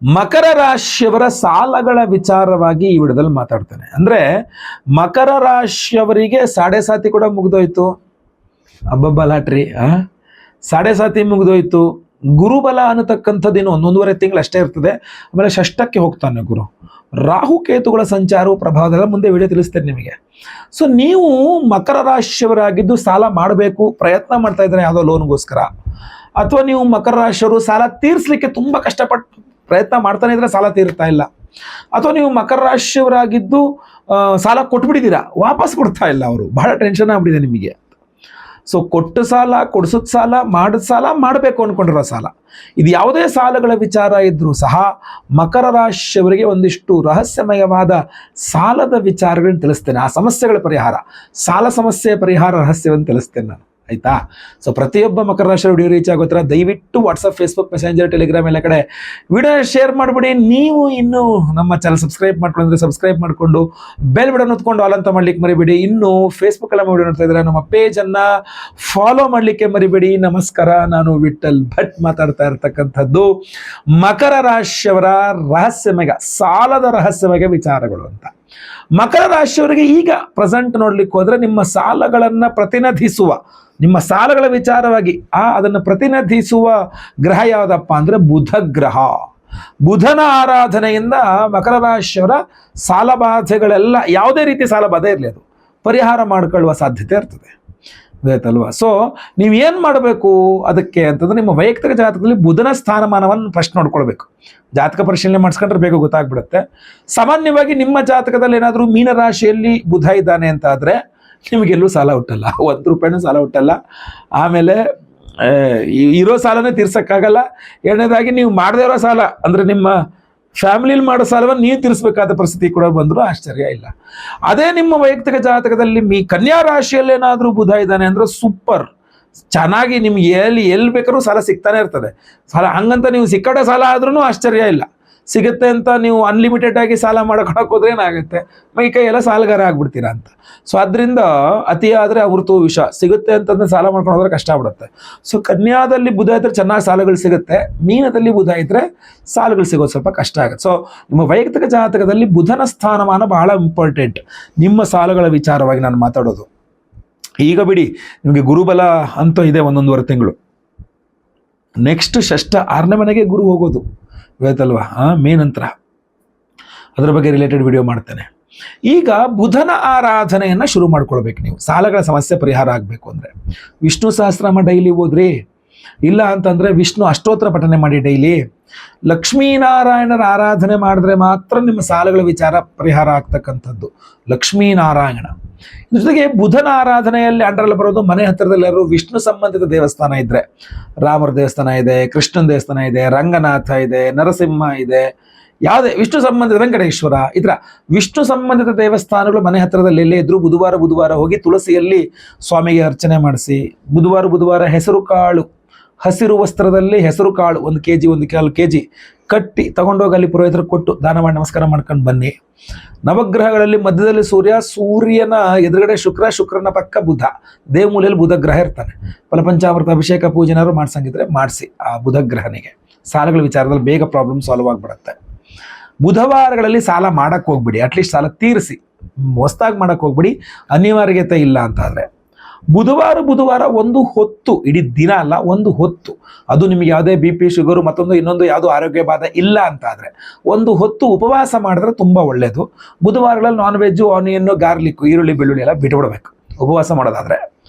ಮಕರ ರಾಶಿಯವರ ಸಾಲಗಳ ವಿಚಾರವಾಗಿ ಈ ವಿಡಿಯೋದಲ್ಲಿ ಮಾತಾಡ್ತೇನೆ. ಅಂದ್ರೆ ಮಕರ ರಾಶಿಯವರಿಗೆ ಸಾಡೆ ಸಾತಿ ಕೂಡ ಮುಗಿದೋಯ್ತು. ಅಬ್ಬಬ್ಬ ಲಾಟ್ರಿ ಸಾಡೆ ಸಾತಿ ಮುಗಿದೋಯ್ತು. ಗುರುಬಲ ಅನ್ನತಕ್ಕಂಥದ್ದು ಇನ್ನು 1.5 ತಿಂಗಳು ಅಷ್ಟೇ ಇರ್ತದೆ. ಆಮೇಲೆ ಷಷ್ಠಕ್ಕೆ ಹೋಗ್ತಾನೆ ಗುರು. ರಾಹುಕೇತುಗಳ ಸಂಚಾರವು ಪ್ರಭಾವದ ಮುಂದೆ ವಿಡಿಯೋ ತಿಳಿಸ್ತೇನೆ ನಿಮಗೆ. ಸೊ ನೀವು ಮಕರ ರಾಶಿಯವರಾಗಿದ್ದು ಸಾಲ ಮಾಡಬೇಕು ಪ್ರಯತ್ನ ಮಾಡ್ತಾ ಇದ್ದಾರೆ ಯಾವುದೋ ಲೋನ್ಗೋಸ್ಕರ, ಅಥವಾ ನೀವು ಮಕರ ರಾಶಿಯವರು ಸಾಲ ತೀರಿಸಲಿಕ್ಕೆ ತುಂಬ ಕಷ್ಟಪಟ್ಟು ಪ್ರಯತ್ನ ಮಾಡ್ತಾನೆ ಇದ್ರೆ ಸಾಲ ತೀರ್ತಾ ಇಲ್ಲ, ಅಥವಾ ನೀವು ಮಕರ ರಾಶಿಯವರಾಗಿದ್ದು ಸಾಲ ಕೊಟ್ಬಿಟ್ಟಿದ್ದೀರಾ, ವಾಪಸ್ ಕೊಡ್ತಾ ಇಲ್ಲ ಅವರು, ಬಹಳ ಟೆನ್ಷನ್ ಆಗ್ಬಿಟ್ಟಿದೆ ನಿಮಗೆ. ಸೊ ಕೊಟ್ಟ ಸಾಲ, ಕೊಡಿಸೋದ್ ಸಾಲ, ಮಾಡಿದ ಸಾಲ, ಮಾಡಬೇಕು ಅಂದ್ಕೊಂಡಿರೋ ಸಾಲ, ಇದು ಯಾವುದೇ ಸಾಲಗಳ ವಿಚಾರ ಇದ್ರೂ ಸಹ ಮಕರ ರಾಶಿಯವರಿಗೆ ಒಂದಿಷ್ಟು ರಹಸ್ಯಮಯವಾದ ಸಾಲದ ವಿಚಾರಗಳನ್ನು ತಿಳಿಸ್ತೇನೆ. ಆ ಸಮಸ್ಯೆಗಳ ಪರಿಹಾರ, ಸಾಲ ಸಮಸ್ಯೆಯ ಪರಿಹಾರ ರಹಸ್ಯವನ್ನು ತಿಳಿಸ್ತೇನೆ ನಾನು, ಆಯ್ತಾ? ಸೊ ಪ್ರತಿಯೊಬ್ಬ ಮಕರ ರಾಶಿ ವಿಡಿಯೋ ರೀಚ್ ಆಗೋತ್ರ ದಯವಿಟ್ಟು ವಾಟ್ಸಪ್, ಫೇಸ್ಬುಕ್, ಮೆಸೆಂಜರ್, ಟೆಲಿಗ್ರಾಮ್ ಎಲ್ಲ ಕಡೆ ವಿಡಿಯೋ ಶೇರ್ ಮಾಡಿಬಿಡಿ. ನೀವು ಇನ್ನೂ ನಮ್ಮ ಚಾನಲ್ ಸಬ್ಸ್ಕ್ರೈಬ್ ಮಾಡ್ಕೊಂಡ್ರೆ ಸಬ್ಸ್ಕ್ರೈಬ್ ಮಾಡಿಕೊಂಡು ಬೆಲ್ ಬಟನ್ ಹೊತ್ಕೊಂಡು ಆಲ್ ಅಂತ ಮಾಡ್ಲಿಕ್ಕೆ ಮರಿಬೇಡಿ. ಇನ್ನು ಫೇಸ್ಬುಕ್ ಎಲ್ಲ ವಿಡಿಯೋ ನೋಡ್ತಾ ಇದ್ರೆ ನಮ್ಮ ಪೇಜನ್ನು ಫಾಲೋ ಮಾಡಲಿಕ್ಕೆ ಮರಿಬೇಡಿ. ನಮಸ್ಕಾರ, ನಾನು ವಿಠಲ್ ಭಟ್ ಮಾತಾಡ್ತಾ ಇರ್ತಕ್ಕಂಥದ್ದು ಮಕರ ರಾಶಿಯವರ ರಹಸ್ಯಮಯ ಸಾಲದ ರಹಸ್ಯಮಯ ವಿಚಾರಗಳು ಅಂತ. ಮಕರ ರಾಶಿಯವರಿಗೆ ಈಗ ಪ್ರೆಸೆಂಟ್ ನೋಡ್ಲಿಕ್ಕೆ ಹೋದ್ರೆ ನಿಮ್ಮ ಸಾಲಗಳನ್ನು ಪ್ರತಿನಿಧಿಸುವ, ನಿಮ್ಮ ಸಾಲಗಳ ವಿಚಾರವಾಗಿ ಅದನ್ನು ಪ್ರತಿನಿಧಿಸುವ ಗ್ರಹ ಯಾವುದಪ್ಪ ಅಂದರೆ ಬುಧ ಗ್ರಹ. ಬುಧನ ಆರಾಧನೆಯಿಂದ ಮಕರ ರಾಶಿಯವರ ಸಾಲ ಬಾಧೆಗಳೆಲ್ಲ, ಯಾವುದೇ ರೀತಿ ಸಾಲ ಬಾಧೆ ಇರಲಿ, ಅದು ಪರಿಹಾರ ಮಾಡಿಕೊಳ್ಳುವ ಸಾಧ್ಯತೆ ಇರ್ತದೆ, ಗೊತ್ತಲ್ವಾ? ಸೊ ನೀವೇನು ಮಾಡಬೇಕು ಅದಕ್ಕೆ ಅಂತಂದ್ರೆ ನಿಮ್ಮ ವೈಯಕ್ತಿಕ ಜಾತಕದಲ್ಲಿ ಬುಧನ ಸ್ಥಾನಮಾನವನ್ನು ಫಸ್ಟ್ ನೋಡ್ಕೊಳ್ಬೇಕು. ಜಾತಕ ಪರಿಶೀಲನೆ ಮಾಡಿಸ್ಕೊಂಡ್ರೆ ಬೇಗ ಗೊತ್ತಾಗ್ಬಿಡುತ್ತೆ. ಸಾಮಾನ್ಯವಾಗಿ ನಿಮ್ಮ ಜಾತಕದಲ್ಲಿ ಏನಾದರೂ ಮೀನರಾಶಿಯಲ್ಲಿ ಬುಧ ಇದ್ದಾನೆ ಅಂತ ಆದರೆ ನಿಮಗೆಲ್ಲೂ ಸಾಲ ಹುಟ್ಟಲ್ಲ, 1 ರೂಪಾಯಿನೂ ಸಾಲ ಹುಟ್ಟಲ್ಲ. ಆಮೇಲೆ ಇರೋ ಸಾಲನೇ ತೀರ್ಸೋಕ್ಕಾಗಲ್ಲ. ಎರಡನೇದಾಗಿ ನೀವು ಮಾಡದೇ ಇರೋ ಸಾಲ ಅಂದರೆ ನಿಮ್ಮ ಫ್ಯಾಮಿಲಿಲಿ ಮಾಡೋ ಸಾಲವನ್ನು ನೀವು ತೀರಿಸಬೇಕಾದ ಪರಿಸ್ಥಿತಿ ಕೂಡ ಬಂದರೂ ಆಶ್ಚರ್ಯ ಇಲ್ಲ. ಅದೇ ನಿಮ್ಮ ವೈಯಕ್ತಿಕ ಜಾತಕದಲ್ಲಿ ಕನ್ಯಾ ರಾಶಿಯಲ್ಲಿ ಏನಾದರೂ ಬುಧ ಇದ್ದಾನೆ ಅಂದ್ರೆ ಸೂಪರ್, ಚೆನ್ನಾಗಿ ನಿಮ್ಗೆ ಎಲ್ಲಿ ಬೇಕಾದ್ರೂ ಸಾಲ ಸಿಗ್ತಾನೆ ಇರ್ತದೆ. ಸಾಲ ಹಂಗಂತ ನೀವು ಸಿಕ್ಕಡೆ ಸಾಲ ಆದ್ರೂ ಆಶ್ಚರ್ಯ ಇಲ್ಲ, ಸಿಗುತ್ತೆ ಅಂತ ನೀವು ಅನ್ಲಿಮಿಟೆಡ್ ಆಗಿ ಸಾಲ ಮಾಡ್ಕೊಳಕ್ಕೆ ಹೋದ್ರೆ ಏನಾಗುತ್ತೆ, ಮೈ ಕೈ ಎಲ್ಲ ಸಾಲಗಾರ ಆಗ್ಬಿಡ್ತೀರಾ ಅಂತ. ಸೊ ಅದರಿಂದ ಅತಿ ಆದರೆ ಅಮೃತೋ ವಿಷ, ಸಿಗುತ್ತೆ ಅಂತಂದ್ರೆ ಸಾಲ ಮಾಡ್ಕೊಂಡು ಹೋದ್ರೆ ಕಷ್ಟ ಆಗ್ಬಿಡುತ್ತೆ. ಸೊ ಕನ್ಯಾದಲ್ಲಿ ಬುಧ ಇದ್ರೆ ಚೆನ್ನಾಗಿ ಸಾಲಗಳು ಸಿಗುತ್ತೆ, ಮೀನದಲ್ಲಿ ಬುಧ ಇದ್ರೆ ಸಾಲಗಳು ಸಿಗೋದು ಸ್ವಲ್ಪ ಕಷ್ಟ ಆಗುತ್ತೆ. ಸೊ ನಿಮ್ಮ ವೈಯಕ್ತಿಕ ಜಾತಕದಲ್ಲಿ ಬುಧನ ಸ್ಥಾನಮಾನ ಬಹಳ ಇಂಪಾರ್ಟೆಂಟ್ ನಿಮ್ಮ ಸಾಲಗಳ ವಿಚಾರವಾಗಿ ನಾನು ಮಾತಾಡೋದು. ಈಗ ಬಿಡಿ, ನಿಮಗೆ ಗುರುಬಲ ಅಂತೂ ಇದೆ 1.5 ತಿಂಗಳು. ನೆಕ್ಸ್ಟ್ ಷಷ್ಠ 6ನೇ ಮನೆಗೆ ಗುರು ಹೋಗೋದು, ಗೊತ್ತಲ್ವಾ? ಮೇ ನಂತರ ಅದರ ಬಗ್ಗೆ ರಿಲೇಟೆಡ್ ವಿಡಿಯೋ ಮಾಡ್ತೇನೆ. ಈಗ ಬುಧನ ಆರಾಧನೆಯನ್ನು ಶುರು ಮಾಡ್ಕೊಳ್ಬೇಕು ನೀವು, ಸಾಲಗಳ ಸಮಸ್ಯೆ ಪರಿಹಾರ ಆಗಬೇಕು ಅಂದರೆ. ವಿಷ್ಣು ಸಹಸ್ರನಾಮ ಡೈಲಿ ಓದ್ರಿ, ಇಲ್ಲ ಅಂತಂದರೆ ವಿಷ್ಣು ಅಷ್ಟೋತ್ತರ ಪಠನೆ ಮಾಡಿ ಡೈಲಿ. ಲಕ್ಷ್ಮೀನಾರಾಯಣರ ಆರಾಧನೆ ಮಾಡಿದ್ರೆ ಮಾತ್ರ ನಿಮ್ಮ ಸಾಲಗಳ ವಿಚಾರ ಪರಿಹಾರ ಆಗ್ತಕ್ಕಂಥದ್ದು. ಲಕ್ಷ್ಮೀನಾರಾಯಣ ಜೊತೆಗೆ ಬುಧನ ಆರಾಧನೆಯಲ್ಲಿ ಅಂಡರಲ್ಲಿ ಬರೋದು ಮನೆ ಹತ್ತಿರದಲ್ಲೆಲ್ಲರೂ ವಿಷ್ಣು ಸಂಬಂಧಿತ ದೇವಸ್ಥಾನ ಇದ್ರೆ, ರಾಮರ ದೇವಸ್ಥಾನ ಇದೆ, ಕೃಷ್ಣನ ದೇವಸ್ಥಾನ ಇದೆ, ರಂಗನಾಥ ಇದೆ, ನರಸಿಂಹ ಇದೆ, ಯಾವುದೇ ವಿಷ್ಣು ಸಂಬಂಧಿತ, ವೆಂಕಟೇಶ್ವರ, ಈ ಥರ ವಿಷ್ಣು ಸಂಬಂಧಿತ ದೇವಸ್ಥಾನಗಳು ಮನೆ ಹತ್ತಿರದಲ್ಲಿ ಎಲ್ಲೇ ಇದ್ರು ಬುಧವಾರ ಹೋಗಿ ತುಳಸಿಯಲ್ಲಿ ಸ್ವಾಮಿಗೆ ಅರ್ಚನೆ ಮಾಡಿಸಿ, ಬುಧವಾರ ಹೆಸರು ಕಾಳು, ಹಸಿರು ವಸ್ತ್ರದಲ್ಲಿ ಹೆಸರು ಕಾಳು 1 kg 1 kg ಕಟ್ಟಿ ತಗೊಂಡೋಗಿ ಅಲ್ಲಿ ಪುರೋಹಿತರು ಕೊಟ್ಟು ದಾನ ಮಾಡಿ ನಮಸ್ಕಾರ ಮಾಡ್ಕೊಂಡು ಬನ್ನಿ. ನವಗ್ರಹಗಳಲ್ಲಿ ಮಧ್ಯದಲ್ಲಿ ಸೂರ್ಯನ ಎದುರುಗಡೆ ಶುಕ್ರನ ಪಕ್ಕ ಬುಧ, ದೇವಮೂಲೆಯಲ್ಲಿ ಬುಧ ಗ್ರಹ ಇರ್ತಾನೆ. ಫಲಪಂಚಾಮೃತ ಅಭಿಷೇಕ ಪೂಜೆನಾದ್ರು ಮಾಡ್ಸಂಗಿದ್ರೆ ಮಾಡಿಸಿ ಆ ಬುಧ ಗ್ರಹನಿಗೆ. ಸಾಲಗಳ ವಿಚಾರದಲ್ಲಿ ಬೇಗ ಪ್ರಾಬ್ಲಮ್ ಸಾಲ್ವ್ ಆಗಿಬಿಡುತ್ತೆ. ಬುಧವಾರಗಳಲ್ಲಿ ಸಾಲ ಮಾಡಕ್ಕೆ ಹೋಗ್ಬಿಡಿ, ಅಟ್ಲೀಸ್ಟ್ ಸಾಲ ತೀರಿಸಿ, ಹೊಸ್ದಾಗಿ ಮಾಡಕ್ಕೆ ಹೋಗ್ಬಿಡಿ ಅನಿವಾರ್ಯತೆ ಇಲ್ಲ ಅಂತಾದರೆ. ಬುಧವಾರ ಒಂದು ಹೊತ್ತು, ಇಡೀ ದಿನ ಅಲ್ಲ, ಒಂದು ಹೊತ್ತು, ಅದು ನಿಮಗೆ ಯಾವುದೇ BP, ಶುಗರು, ಮತ್ತೊಂದು ಇನ್ನೊಂದು ಯಾವುದೋ ಆರೋಗ್ಯ ಬಾಧೆ ಇಲ್ಲ ಅಂತಾದರೆ ಒಂದು ಹೊತ್ತು ಉಪವಾಸ ಮಾಡಿದ್ರೆ ತುಂಬ ಒಳ್ಳೆಯದು. ಬುಧವಾರಗಳಲ್ಲಿ ನಾನ್ ವೆಜ್ಜು, ಆನಿಯನ್ನು, ಗಾರ್ಲಿಕ್ಕು, ಈರುಳ್ಳಿ, ಬೆಳ್ಳುಳ್ಳಿ ಎಲ್ಲ ಬಿಟ್ಬಿಡ್ಬೇಕು ಉಪವಾಸ ಮಾಡೋದಾದರೆ.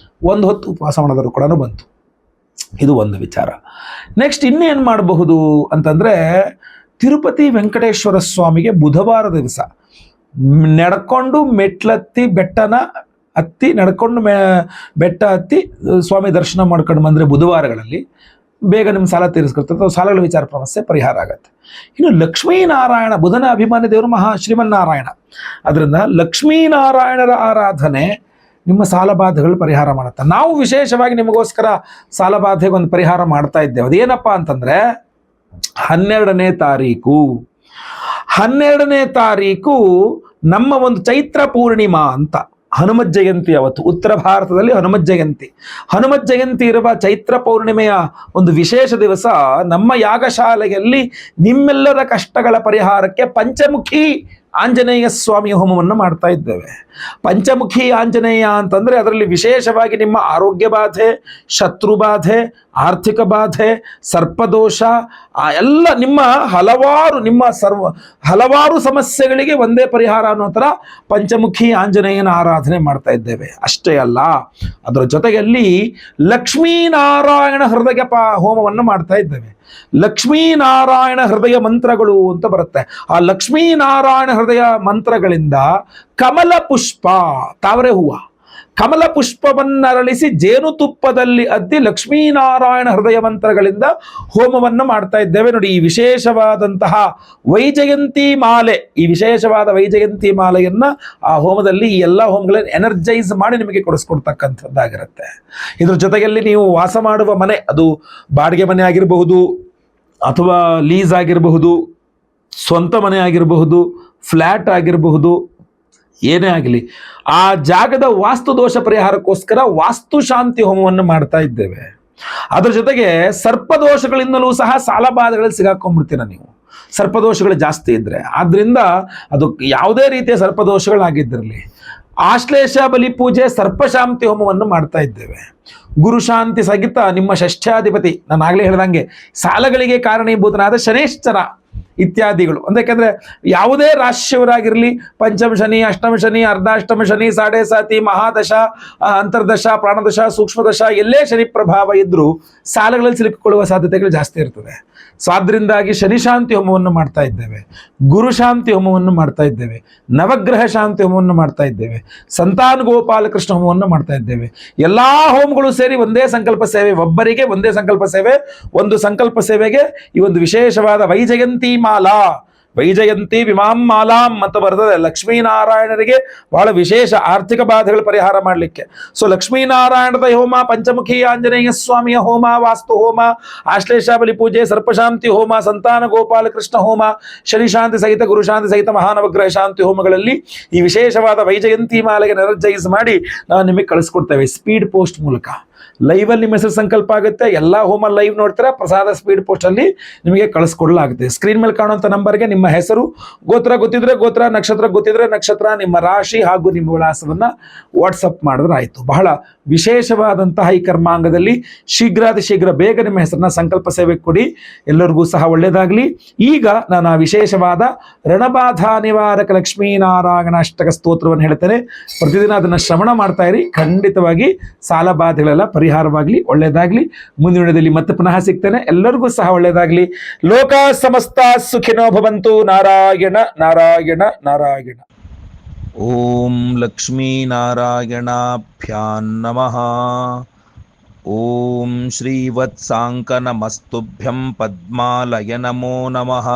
ಒಂದು ಹೊತ್ತು ಉಪವಾಸ ಮಾಡೋದಾದ್ರು ಕೂಡ ಬಂತು. ಇದು ಒಂದು ವಿಚಾರ. ನೆಕ್ಸ್ಟ್ ಇನ್ನೇನು ಮಾಡಬಹುದು ಅಂತಂದರೆ, ತಿರುಪತಿ ವೆಂಕಟೇಶ್ವರ ಸ್ವಾಮಿಗೆ ಬುಧವಾರ ದಿವಸ ನಡ್ಕೊಂಡು ಮೆಟ್ಲತ್ತಿ ನಡ್ಕೊಂಡು ಬೆಟ್ಟ ಹತ್ತಿ ಸ್ವಾಮಿ ದರ್ಶನ ಮಾಡ್ಕೊಂಡು ಬಂದರೆ ಬುಧವಾರಗಳಲ್ಲಿ ಬೇಗ ನಿಮ್ಮ ಸಾಲ ತೀರಿಸ್ಕೊಳ್ತದೆ, ಸಾಲಗಳ ವಿಚಾರ ಸಮಸ್ಯೆ ಪರಿಹಾರ ಆಗುತ್ತೆ. ಇನ್ನು ಲಕ್ಷ್ಮೀನಾರಾಯಣ, ಬುಧನ ಅಭಿಮಾನಿ ದೇವರು ಶ್ರೀಮನ್ನಾರಾಯಣ, ಅದರಿಂದ ಲಕ್ಷ್ಮೀನಾರಾಯಣರ ಆರಾಧನೆ ನಿಮ್ಮ ಸಾಲ ಬಾಧೆಗಳು ಪರಿಹಾರ ಮಾಡುತ್ತೆ. ನಾವು ವಿಶೇಷವಾಗಿ ನಿಮಗೋಸ್ಕರ ಸಾಲ ಬಾಧೆಗೆ ಒಂದು ಪರಿಹಾರ ಮಾಡ್ತಾ ಇದ್ದೇವೆ. ಅದೇನಪ್ಪ ಅಂತಂದರೆ 12ನೇ ತಾರೀಕು ನಮ್ಮ ಒಂದು ಚೈತ್ರ ಪೂರ್ಣಿಮಾ ಅಂತ ಹನುಮತ್ ಜಯಂತಿ ಅವತ್ತು, ಉತ್ತರ ಭಾರತದಲ್ಲಿ ಹನುಮತ್ ಜಯಂತಿ. ಹನುಮತ್ ಜಯಂತಿ ಇರುವ ಚೈತ್ರ ಪೌರ್ಣಿಮೆಯ ಒಂದು ವಿಶೇಷ ದಿವಸ ನಮ್ಮ ಯಾಗಶಾಲೆಯಲ್ಲಿ ನಿಮ್ಮೆಲ್ಲರ ಕಷ್ಟಗಳ ಪರಿಹಾರಕ್ಕೆ ಪಂಚಮುಖಿ ಆಂಜನೇಯ ಸ್ವಾಮಿಯ ಹೋಮವನ್ನು ಮಾಡ್ತಾ ಇದ್ದೇವೆ. ಪಂಚಮುಖಿ ಆಂಜನೇಯ ಅಂತಂದ್ರೆ ಅದರಲ್ಲಿ ವಿಶೇಷವಾಗಿ ನಿಮ್ಮ ಆರೋಗ್ಯ ಬಾಧೆ, ಶತ್ರು ಬಾಧೆ, ಆರ್ಥಿಕ ಬಾಧೆ, ಸರ್ಪದೋಷ, ಆ ಎಲ್ಲ ನಿಮ್ಮ ಹಲವಾರು ಸಮಸ್ಯೆಗಳಿಗೆ ಒಂದೇ ಪರಿಹಾರ ಅನ್ನೋ ಥರ ಪಂಚಮುಖಿ ಆಂಜನೇಯನ ಆರಾಧನೆ ಮಾಡ್ತಾ ಇದ್ದೇವೆ. ಅಷ್ಟೇ ಅಲ್ಲ, ಅದರ ಜೊತೆಯಲ್ಲಿ ಲಕ್ಷ್ಮೀನಾರಾಯಣ ಹೃದಯ ಹೋಮವನ್ನು ಮಾಡ್ತಾ ಇದ್ದೇವೆ. ಲಕ್ಷ್ಮೀನಾರಾಯಣ ಹೃದಯ ಮಂತ್ರಗಳು ಅಂತ ಬರುತ್ತೆ. ಆ ಲಕ್ಷ್ಮೀನಾರಾಯಣ ಹೃದಯ ಮಂತ್ರಗಳಿಂದ ಕಮಲ ಪುಷ್ಪ, ತಾವರೆ ಹೂವ, ಕಮಲ ಪುಷ್ಪವನ್ನರಳಿಸಿ ಜೇನುತುಪ್ಪದಲ್ಲಿ ಅದ್ದಿ ಲಕ್ಷ್ಮೀನಾರಾಯಣ ಹೃದಯ ಮಂತ್ರಗಳಿಂದ ಹೋಮವನ್ನು ಮಾಡ್ತಾ ಇದ್ದೇವೆ. ನೋಡಿ, ಈ ವಿಶೇಷವಾದಂತಹ ವೈಜಯಂತಿ ಮಾಲೆ, ಈ ವಿಶೇಷವಾದ ವೈಜಯಂತಿ ಮಾಲೆಯನ್ನ ಆ ಹೋಮದಲ್ಲಿ ಈ ಎಲ್ಲ ಹೋಮಗಳನ್ನು ಎನರ್ಜೈಸ್ ಮಾಡಿ ನಿಮಗೆ ಕೊಡಿಸ್ಕೊಡ್ತಕ್ಕಂಥದ್ದಾಗಿರುತ್ತೆ. ಇದ್ರ ಜೊತೆಯಲ್ಲಿ ನೀವು ವಾಸ ಮಾಡುವ ಮನೆ, ಅದು ಬಾಡಿಗೆ ಮನೆ ಆಗಿರಬಹುದು, ಅಥವಾ ಲೀಸ್ ಆಗಿರಬಹುದು, ಸ್ವಂತ ಮನೆ ಆಗಿರಬಹುದು, ಫ್ಲ್ಯಾಟ್ ಆಗಿರಬಹುದು, ಏನೇ ಆಗಲಿ, ಆ ಜಾಗದ ವಾಸ್ತು ದೋಷ ಪರಿಹಾರಕ್ಕೋಸ್ಕರ ವಾಸ್ತು ಶಾಂತಿ ಹೋಮವನ್ನು ಮಾಡ್ತಾ ಇದ್ದೇವೆ. ಅದರ ಜೊತೆಗೆ ಸರ್ಪದೋಷಗಳಿಂದಲೂ ಸಹ ಸಾಲಬಾಧೆಗಳಲ್ಲಿ ಸಿಗಾಕೊಂಡ್ಬಿಡ್ತೀರ ನೀವು, ಸರ್ಪದೋಷಗಳು ಜಾಸ್ತಿ ಇದ್ರೆ. ಆದ್ರಿಂದ ಅದು ಯಾವುದೇ ರೀತಿಯ ಸರ್ಪದೋಷಗಳಾಗಿದ್ದಿರಲಿ, ಆಶ್ಲೇಷ ಬಲಿ ಪೂಜೆ, ಸರ್ಪಶಾಂತಿ ಹೋಮವನ್ನು ಮಾಡ್ತಾ ಇದ್ದೇವೆ. ಗುರುಶಾಂತಿ ಸಹಿತ ನಿಮ್ಮ ಷಷ್ಠ್ಯಾಧಿಪತಿ, ನಾನು ಆಗಲೇ ಹೇಳ್ದಂಗೆ ಸಾಲಗಳಿಗೆ ಕಾರಣೀಭೂತನಾದ ಶನೇಶ್ಚರ ಇತ್ಯಾದಿಗಳು. ಯಾಕೆಂದ್ರೆ ಯಾವುದೇ ರಾಶಿಯವರಾಗಿರಲಿ, ಪಂಚಮ ಶನಿ, ಅಷ್ಟಮ ಶನಿ, ಅರ್ಧಾಷ್ಟಮ ಶನಿ, ಸಾಡೆ ಸಾತಿ, ಮಹಾದಶ, ಅಂತರ್ದಶ, ಪ್ರಾಣದಶ, ಸೂಕ್ಷ್ಮದಶ, ಎಲ್ಲೇ ಶನಿ ಪ್ರಭಾವ ಇದ್ರೂ ಸಾಲಗಳಲ್ಲಿ ಸಿಲುಕಿಕೊಳ್ಳುವ ಸಾಧ್ಯತೆಗಳು ಜಾಸ್ತಿ ಇರ್ತದೆ. ಸೊ ಆದ್ರಿಂದಾಗಿ ಶನಿಶಾಂತಿ ಹೋಮವನ್ನು ಮಾಡ್ತಾ ಇದ್ದೇವೆ, ಗುರುಶಾಂತಿ ಹೋಮವನ್ನು ಮಾಡ್ತಾ ಇದ್ದೇವೆ, ನವಗ್ರಹ ಶಾಂತಿ ಹೋಮವನ್ನು ಮಾಡ್ತಾ ಇದ್ದೇವೆ, ಸಂತಾನ ಗೋಪಾಲಕೃಷ್ಣ ಹೋಮವನ್ನು ಮಾಡ್ತಾ ಇದ್ದೇವೆ. ಎಲ್ಲಾ ಹೋಮಗಳು ಸೇರಿ ಒಂದೇ ಸಂಕಲ್ಪ ಸೇವೆ, ಒಬ್ಬರಿಗೆ ಒಂದೇ ಸಂಕಲ್ಪ ಸೇವೆ. ಒಂದು ಸಂಕಲ್ಪ ಸೇವೆಗೆ ಈ ಒಂದು ವಿಶೇಷವಾದ ವೈಜಯಂತಿ ಮಾಲಾ, ವೈಜಯಂತಿ ವಿಮಾಂ ಮಾಲಾಂ ಅಂತ ಬರ್ತದೆ. ಲಕ್ಷ್ಮೀನಾರಾಯಣರಿಗೆ ಬಹಳ ವಿಶೇಷ ಆರ್ಥಿಕ ಬಾಧೆಗಳ ಪರಿಹಾರ ಮಾಡಲಿಕ್ಕೆ. ಸೊ ಲಕ್ಷ್ಮೀನಾರಾಯಣದ ಹೋಮ, ಪಂಚಮುಖಿ ಆಂಜನೇಯ ಸ್ವಾಮಿಯ ಹೋಮ, ವಾಸ್ತು ಹೋಮ, ಆಶ್ಲೇಷ ಬಲಿ ಪೂಜೆ, ಸರ್ಪಶಾಂತಿ ಹೋಮ, ಸಂತಾನ ಗೋಪಾಲಕೃಷ್ಣ ಹೋಮ, ಶನಿಶಾಂತಿ ಸಹಿತ, ಗುರುಶಾಂತಿ ಸಹಿತ, ಮಹಾನವಗ್ರಹ ಶಾಂತಿ ಹೋಮಗಳಲ್ಲಿ ಈ ವಿಶೇಷವಾದ ವೈಜಯಂತಿ ಮಾಲೆಗೆ ಎನರ್ಜೈಸ್ ಮಾಡಿ ನಾವು ನಿಮಗೆ ಕಳಿಸ್ಕೊಡ್ತೇವೆ ಸ್ಪೀಡ್ ಪೋಸ್ಟ್ ಮೂಲಕ. ಲೈವಲ್ಲಿ ನಿಮ್ಮ ಹೆಸರು ಸಂಕಲ್ಪ ಆಗುತ್ತೆ, ಎಲ್ಲ ಹೋಮ ಲೈವ್ ನೋಡ್ತೀರಾ, ಪ್ರಸಾದ ಸ್ಪೀಡ್ ಪೋಸ್ಟ್ ಅಲ್ಲಿ ನಿಮಗೆ ಕಳಿಸ್ಕೊಡಲಾಗುತ್ತೆ. ಸ್ಕ್ರೀನ್ ಮೇಲೆ ಕಾಣುವಂಥ ನಂಬರ್ಗೆ ನಿಮ್ಮ ಹೆಸರು, ಗೋತ್ರ ಗೊತ್ತಿದ್ರೆ ಗೋತ್ರ, ನಕ್ಷತ್ರ ಗೊತ್ತಿದ್ರೆ ನಕ್ಷತ್ರ, ನಿಮ್ಮ ರಾಶಿ ಹಾಗೂ ನಿಮ್ಮ ವಿಳಾಸವನ್ನ ವಾಟ್ಸಪ್ ಮಾಡಿದ್ರೆ ಆಯಿತು. ಬಹಳ ವಿಶೇಷವಾದಂತಹ ಈ ಕರ್ಮಾಂಗದಲ್ಲಿ ಶೀಘ್ರಾತಿ ಶೀಘ್ರ ಬೇಗ ನಿಮ್ಮ ಹೆಸರನ್ನ ಸಂಕಲ್ಪ ಸೇವೆಗೆ ಕೊಡಿ. ಎಲ್ಲರಿಗೂ ಸಹ ಒಳ್ಳೆಯದಾಗಲಿ. ಈಗ ನಾನು ಆ ವಿಶೇಷವಾದ ರಣಬಾಧಾ ನಿವಾರಕ ಲಕ್ಷ್ಮೀನಾರಾಯಣ ಅಷ್ಟಕ ಸ್ತೋತ್ರವನ್ನು ಹೇಳ್ತೇನೆ. ಪ್ರತಿದಿನ ಅದನ್ನು ಶ್ರವಣ ಮಾಡ್ತಾ ಇರಿ, ಖಂಡಿತವಾಗಿ ಸಾಲಬಾಧೆಗಳೆಲ್ಲ ಪರಿಹಾರವಾಗಲಿ, ಒಳ್ಳೆಯದಾಗಲಿ. ಮುಂದಿನ ದಿನದಲ್ಲಿ ಮತ್ತೆ ಪುನಃ ಸಿಗ್ತೇನೆ. ಎಲ್ಲರಿಗೂ ಸಹ ಒಳ್ಳೆಯದಾಗಲಿ. ಲೋಕ ಸಮಸ್ತ ಸುಖಿನೋ ಭವಂತು. ನಾರಾಯಣ ನಾರಾಯಣ ನಾರಾಯಣ. ಓಂ ಲಕ್ಷ್ಮೀನಾರಾಯಣಾಭ್ಯಾಂ ನಮಃ. ಓಂ ಶ್ರೀವತ್ಸಾಂಕನಮಸ್ತುಭ್ಯಂ ಪದ್ಮಾಲಯ ನಮೋ ನಮಃ.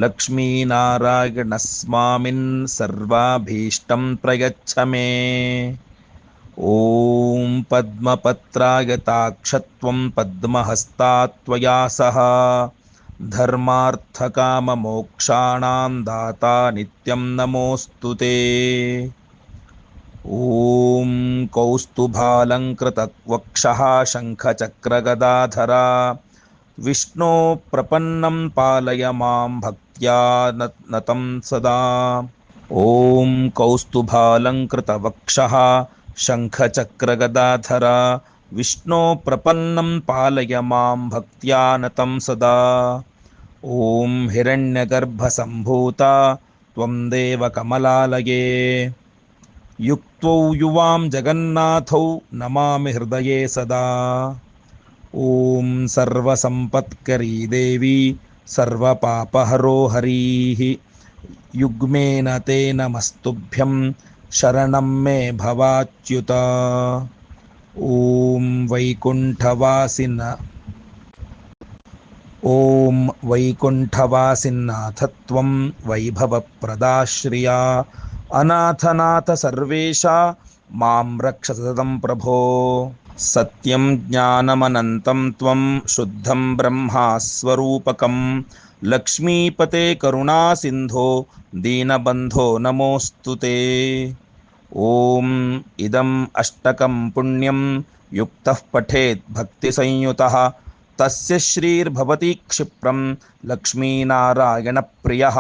ಲಕ್ಷ್ಮೀನಾರಾಯಣ ಸ್ವಾಮಿನ್ ಸರ್ವಾಭೀಷ್ಟಂ ಪ್ರಯಚ್ಛ ಮೇ. ಓಂ ಪದ್ಮಪತ್ರಾಯತಾಕ್ಷತ್ವಂ ಪದ್ಮಹಸ್ತಾತ್ವಯಾ ಸಹ ಧರ್ಮಾರ್ಥಕಾಮಮೋಕ್ಷಾಣಾಂ ದಾತಾ ನಿತ್ಯಂ ನಮೋಸ್ತುತೇ. ಓಂ ಕೌಸ್ತುಭಾಲಂಕೃತವಕ್ಷಃ ಶಂಖಚಕ್ರಗದಾಧರ ವಿಷ್ಣೋ ಪ್ರಪನ್ನಂ ಪಾಲಯ ಮಾಂ ಭಕ್ತ್ಯಾ ನತಂ ಸದಾ. ಓಂ ಕೌಸ್ತುಭಾಲಂಕೃತವಕ್ಷಃ ಶಂಖಚಕ್ರಗದಾಧರ ವಿಷ್ಣೋ ಪ್ರಪನ್ನಂ ಪಾಲಯ ಮಾಂ ಭಕ್ತ್ಯಾ ನತಂ ಸದಾ. ಓಂ ಹಿರಣ್ಯಗರ್ಭಸಂಭೂತ ತ್ವಂ ದೇವ ಕಮಲಾಲಯೇ. ಯುಕ್ತೌ ಯುವಾಂ ಜಗನ್ನಾಥೌ ನಮಾಮಿ ಹೃದಯೇ ಸದಾ. ಓಂ ಸರ್ವಸಂಪತ್ಕರೀ ದೇವಿ ಸರ್ವಪಾಪಹರೋ ಹರೀಃ. ಯುಗ್ಮೇನ ತೇ ನಮಸ್ತುಭ್ಯಂ ಶರಣಂ ಮೇ ಭವಾಚ್ಯುತ. ಓಂ ವೈಕುಂಠವಾಸಿನ ಓಂ ವೈಕುಂಠವಾಸಿನಾಥತ್ವಂ ವೈಭವಪ್ರದಾಶ್ರಿಯ. ಅನಾಥನಾಥ ಸರ್ವೇಶ ಮಾಂ ರಕ್ಷ ಸತತಂ ಪ್ರಭೋ. ಸತ್ಯಂ ಜ್ಞಾನಮನಂತಂ ತ್ವಂ ಶುದ್ಧಂ ಬ್ರಹ್ಮಸ್ವರೂಪಕಂ. ಲಕ್ಷ್ಮೀಪತೆ ಕರುಣಾಸಿಂಧೋ ದೀನಬಂಧೋ ನಮೋಸ್ತುತೇ. ಓಂ ಇದಂ ಅಷ್ಟಕಂ ಪುಣ್ಯಂ ಯುಕ್ತಃ ಪಠೇತ್ ಭಕ್ತಿಸಂಯುತಃ ತಸ್ಯ ಶ್ರೀರ್ಭವತಿ ಕ್ಷಿಪ್ರಂ ಲಕ್ಷ್ಮೀನಾರಾಯಣ ಪ್ರಿಯಃ.